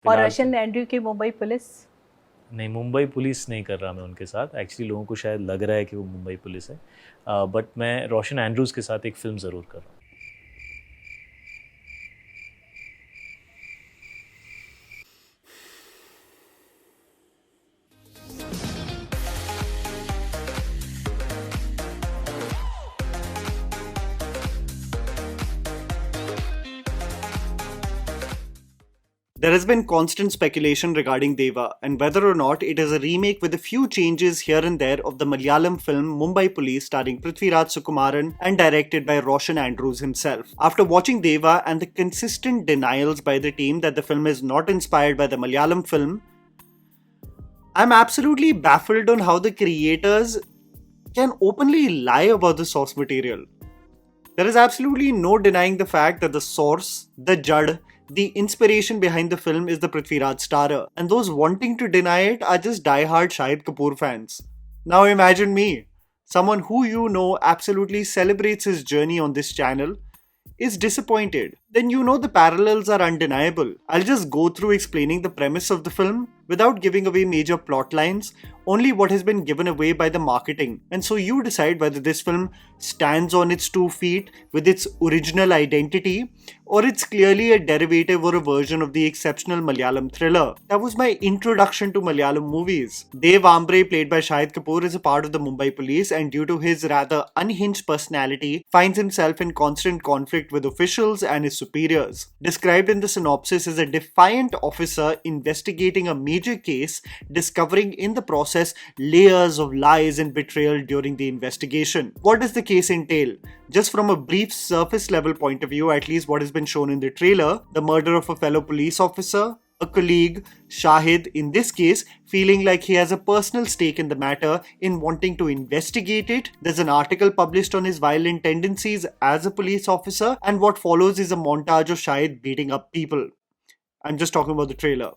और फिलहाल Russian Andrew की मुंबई पुलिस? नहीं, मुंबई पुलिस नहीं कर रहा मैं उनके साथ। एक्चुअली लोगों को शायद लग रहा है कि वो मुंबई पुलिस है, बट मैं रोशन एंड्रूज़ के साथ एक फ़िल्म ज़रूर कर रहा हूँ। There has been constant speculation regarding Deva and whether or not it is a remake with a few changes here and there of the Malayalam film Mumbai Police starring Prithviraj Sukumaran and directed by Rosshan Andrrews himself. After watching Deva and the consistent denials by the team that the film is not inspired by the Malayalam film, I'm absolutely baffled on how the creators can openly lie about the source material. There is absolutely no denying the fact that the source, the Jud, the inspiration behind the film is the Prithviraj starrer, and those wanting to deny it are just die-hard Shahid Kapoor fans. Now imagine me, someone who you know absolutely celebrates his journey on this channel, is disappointed. Then you know the parallels are undeniable. I'll just go through explaining the premise of the film without giving away major plot lines, only what has been given away by the marketing. And so you decide whether this film stands on its 2 feet with its original identity, or it's clearly a derivative or a version of the exceptional Malayalam thriller. That was my introduction to Malayalam movies. Deva, played by Shahid Kapoor, is a part of the Mumbai Police and due to his rather unhinged personality, finds himself in constant conflict with officials and his superiors. Described in the synopsis as a defiant officer investigating a major case, discovering in the process layers of lies and betrayal during the investigation. What does the case entail? Just from a brief surface level point of view, at least what has been shown in the trailer, the murder of a fellow police officer, a colleague, Shahid in this case, feeling like he has a personal stake in the matter in wanting to investigate it. There's an article published on his violent tendencies as a police officer, and what follows is a montage of Shahid beating up people. I'm just talking about the trailer.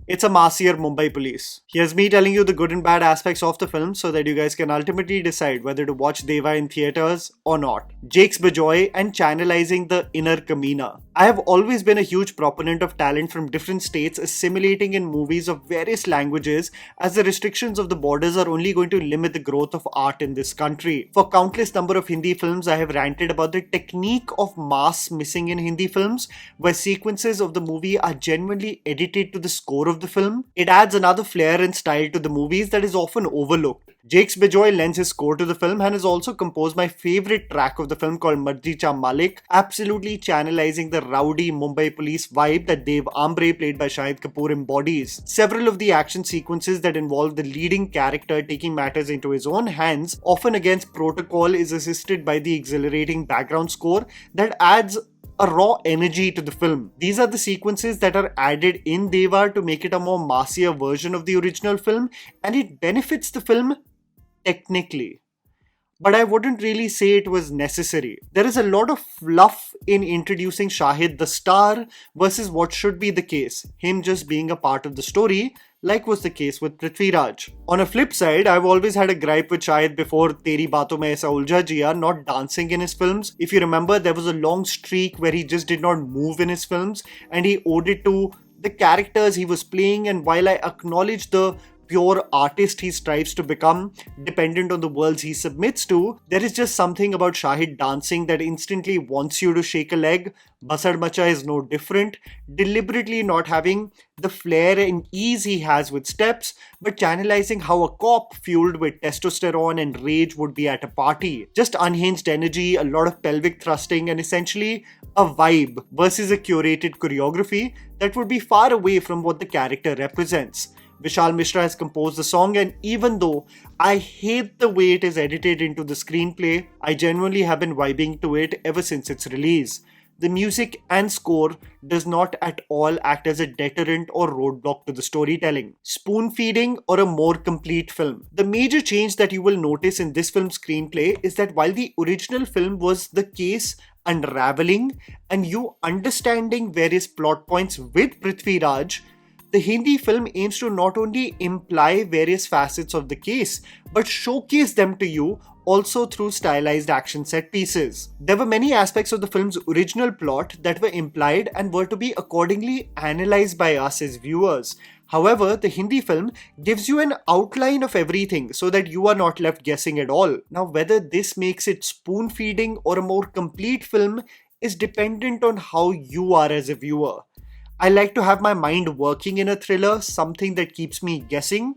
It's a massier Mumbai Police. Here's me telling you the good and bad aspects of the film so that you guys can ultimately decide whether to watch Deva in theatres or not. Jake's Bajoy and channelizing the inner Kamina. I have always been a huge proponent of talent from different states assimilating in movies of various languages, as the restrictions of the borders are only going to limit the growth of art in this country. For countless number of Hindi films, I have ranted about the technique of mass missing in Hindi films, where sequences of the movie are genuinely edited to the score of the film. It adds another flair and style to the movies that is often overlooked. Jake's Bajoy lends his score to the film and has also composed my favorite track of the film called Marji Cha Malik, absolutely channelizing the rowdy Mumbai Police vibe that Dev Ambre, played by Shahid Kapoor, embodies. Several of the action sequences that involve the leading character taking matters into his own hands, often against protocol, is assisted by the exhilarating background score that adds a raw energy to the film. These are the sequences that are added in Deva to make it a more massier version of the original film, and it benefits the film technically. But I wouldn't really say it was necessary. There is a lot of fluff in introducing Shahid the star versus what should be the case, him just being a part of the story, like was the case with Prithviraj. On a flip side, I've always had a gripe with Shahid before Teri Baaton Mein Aisa Ulja Jiya not dancing in his films. If you remember, there was a long streak where he just did not move in his films, and he owed it to the characters he was playing. And while I acknowledge the pure artist he strives to become, dependent on the worlds he submits to, there is just something about Shahid dancing that instantly wants you to shake a leg. Basad Macha is no different, deliberately not having the flair and ease he has with steps, but channelizing how a cop fueled with testosterone and rage would be at a party. Just unhinged energy, a lot of pelvic thrusting, and essentially a vibe versus a curated choreography that would be far away from what the character represents. Vishal Mishra has composed the song, and even though I hate the way it is edited into the screenplay, I genuinely have been vibing to it ever since its release. The music and score does not at all act as a deterrent or roadblock to the storytelling, spoon-feeding, or a more complete film. The major change that you will notice in this film's screenplay is that while the original film was the case unraveling and you understanding various plot points with Prithviraj, The Hindi film aims to not only imply various facets of the case, but showcase them to you also through stylized action set pieces. There were many aspects of the film's original plot that were implied and were to be accordingly analyzed by us as viewers. However, the Hindi film gives you an outline of everything so that you are not left guessing at all. Now, whether this makes it spoon feeding or a more complete film is dependent on how you are as a viewer. I like to have my mind working in a thriller, something that keeps me guessing.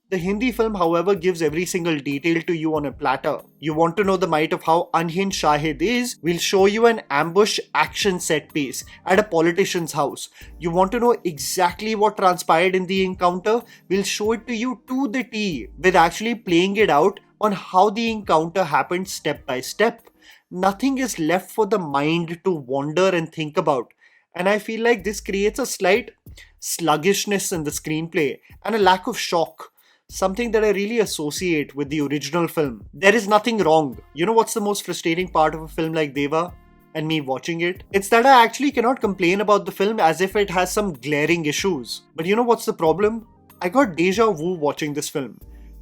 The Hindi film, however, gives every single detail to you on a platter. You want to know the might of how unhinged Shahid is? We'll show you an ambush action set piece at a politician's house. You want to know exactly what transpired in the encounter? We'll show it to you to the T, with actually playing it out on how the encounter happened step by step. Nothing is left for the mind to wander and think about. And I feel like this creates a slight sluggishness in the screenplay and a lack of shock, something that I really associate with the original film. There is nothing wrong. You know what's the most frustrating part of a film like Deva and me watching it? It's that I actually cannot complain about the film as if it has some glaring issues. But you know what's the problem? I got deja vu watching this film.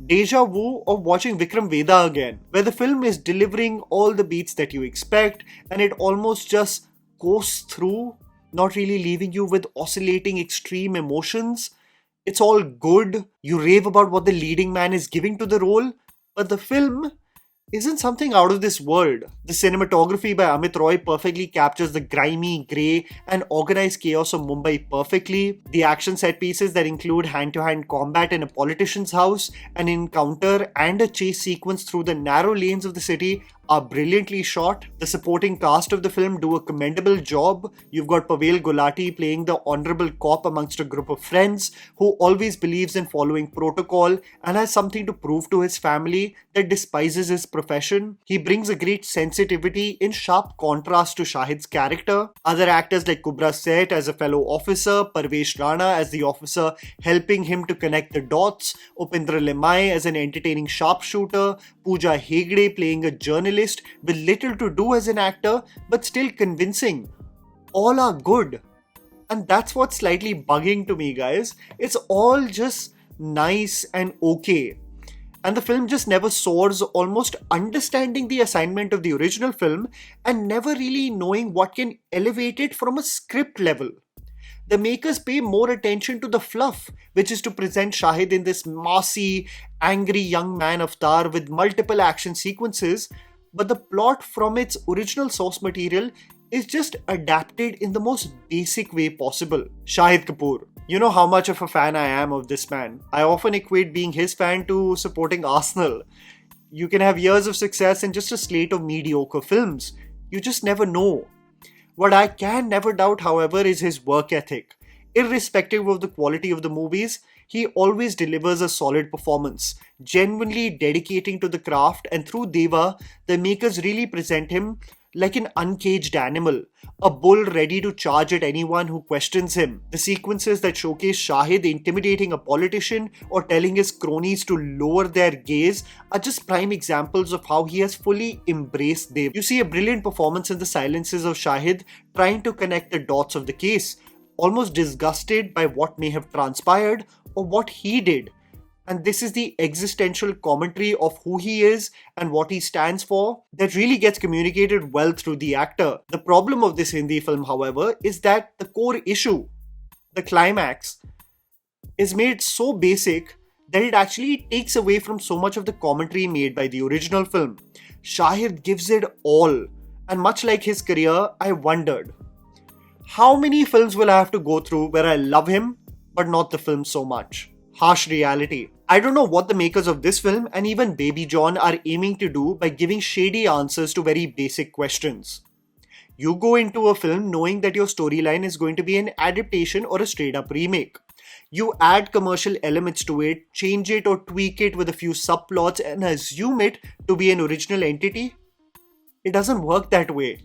Deja vu of watching Vikram Vedha again, where the film is delivering all the beats that you expect and it almost just goes through, not really leaving you with oscillating extreme emotions. It's all good. You rave about what the leading man is giving to the role, but the film isn't something out of this world. The cinematography by Amit Roy perfectly captures the grimy, grey and organized chaos of Mumbai perfectly. The action set pieces that include hand-to-hand combat in a politician's house, an encounter and a chase sequence through the narrow lanes of the city are brilliantly shot. The supporting cast of the film do a commendable job. You've got Pavel Gulati playing the honorable cop amongst a group of friends who always believes in following protocol and has something to prove to his family that despises his profession. He brings a great sensitivity in sharp contrast to Shahid's character. Other actors like Kubra Seth as a fellow officer, Parvesh Rana as the officer helping him to connect the dots, Upendra Lemai as an entertaining sharpshooter, Pooja Hegde playing a journalist with little to do as an actor but still convincing. All are good. And that's what's slightly bugging to me, guys. It's all just nice and okay. And the film just never soars, almost understanding the assignment of the original film and never really knowing what can elevate it from a script level. The makers pay more attention to the fluff, which is to present Shahid in this mossy, angry young man avatar with multiple action sequences, but the plot from its original source material is just adapted in the most basic way possible. Shahid Kapoor. You know how much of a fan I am of this man. I often equate being his fan to supporting Arsenal. You can have years of success and just a slate of mediocre films. You just never know. What I can never doubt, however, is his work ethic. Irrespective of the quality of the movies, he always delivers a solid performance, genuinely dedicating to the craft, and through Deva, the makers really present him like an uncaged animal, a bull ready to charge at anyone who questions him. The sequences that showcase Shahid intimidating a politician or telling his cronies to lower their gaze are just prime examples of how he has fully embraced Dev. You see a brilliant performance in the silences of Shahid trying to connect the dots of the case, almost disgusted by what may have transpired or what he did. And this is the existential commentary of who he is and what he stands for that really gets communicated well through the actor. The problem of this Hindi film, however, is that the core issue, the climax, is made so basic that it actually takes away from so much of the commentary made by the original film. Shahid gives it all, and much like his career, I wondered, how many films will I have to go through where I love him, but not the film so much? Harsh reality. I don't know what the makers of this film and even Baby John are aiming to do by giving shady answers to very basic questions. You go into a film knowing that your storyline is going to be an adaptation or a straight up remake. You add commercial elements to it, change it or tweak it with a few subplots and assume it to be an original entity. It doesn't work that way.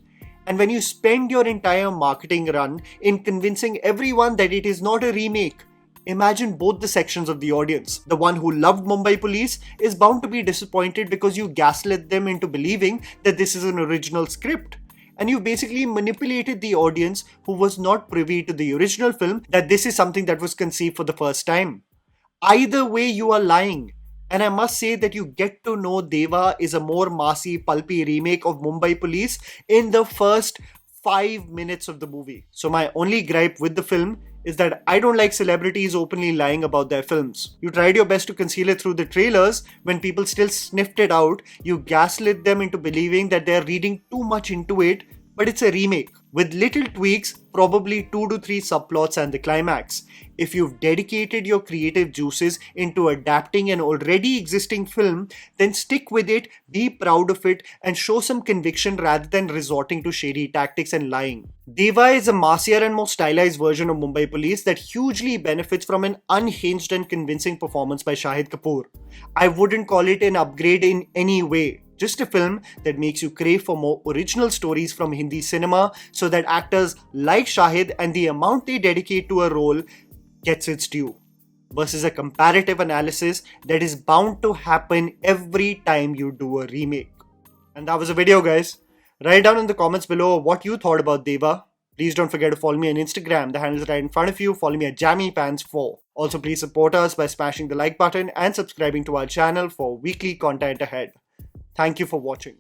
And when you spend your entire marketing run in convincing everyone that it is not a remake, imagine both the sections of the audience. The one who loved Mumbai Police is bound to be disappointed because you gaslit them into believing that this is an original script. and you basically manipulated the audience who was not privy to the original film that this is something that was conceived for the first time. Either way, you are lying. And I must say that you get to know Deva is a more massy, pulpy remake of Mumbai Police in the first 5 minutes of the movie. So my only gripe with the film is that I don't like celebrities openly lying about their films. You tried your best to conceal it through the trailers. When people still sniffed it out, you gaslit them into believing that they're reading too much into it, but it's a remake with little tweaks, probably 2 to 3 subplots and the climax. If you've dedicated your creative juices into adapting an already existing film, then stick with it, be proud of it, and show some conviction rather than resorting to shady tactics and lying. Deva is a massier and more stylized version of Mumbai Police that hugely benefits from an unhinged and convincing performance by Shahid Kapoor. I wouldn't call it an upgrade in any way. Just a film that makes you crave for more original stories from Hindi cinema so that actors like Shahid and the amount they dedicate to a role gets its due. Versus a comparative analysis that is bound to happen every time you do a remake. And that was a video, guys. Write down in the comments below what you thought about Deva. Please don't forget to follow me on Instagram. The handle is right in front of you. Follow me at JammyPants4. Also, please support us by smashing the like button and subscribing to our channel for weekly content ahead. Thank you for watching.